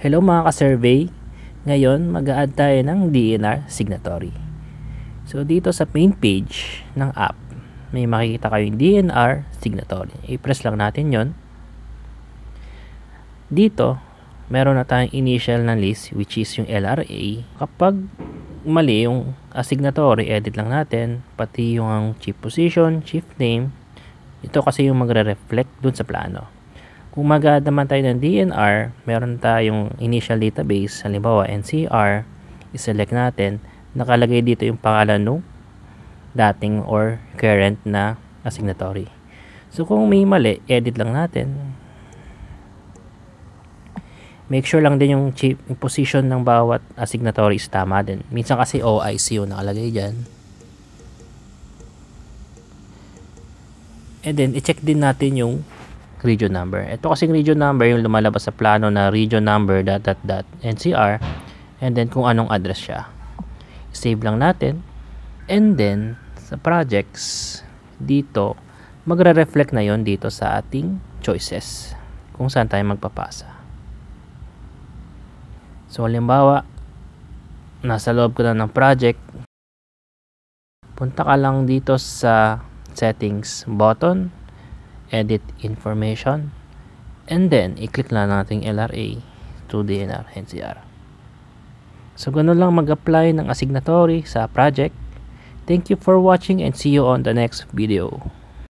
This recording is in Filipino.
Hello mga ka-survey. Ngayon, mag-a-add tayo ng DNR signatory. So, dito sa main page ng app, may makikita kayong DNR signatory. I-press lang natin yon. Dito, meron na tayong initial na list, which is yung LRA. Kapag mali yung signatory, edit lang natin. Pati yung chief position, chief name. Ito kasi yung magre-reflect dun sa plano. Kung mag-add naman tayo ng DNR, meron tayong initial database, halimbawa NCR, i-select natin, nakalagay dito yung pangalan ng dating or current na signatory. So kung may mali, edit lang natin. Make sure lang din yung position ng bawat signatory is tama din. Minsan kasi OIC yung nakalagay dyan. And then, i-check din natin yung region number. Ito kasing region number yung lumalabas sa plano na region number ... NCR, and then kung anong address siya. Save lang natin. And then sa projects dito, magre-reflect na yon dito sa ating choices kung saan tayo magpapasa. So halimbawa, nasa loob ko na ng project, punta ka lang dito sa settings button, edit information, and then i-click na natin LRA to DNR NCR. So ganun lang mag-apply ng signatory sa project. Thank you for watching and see you on the next video.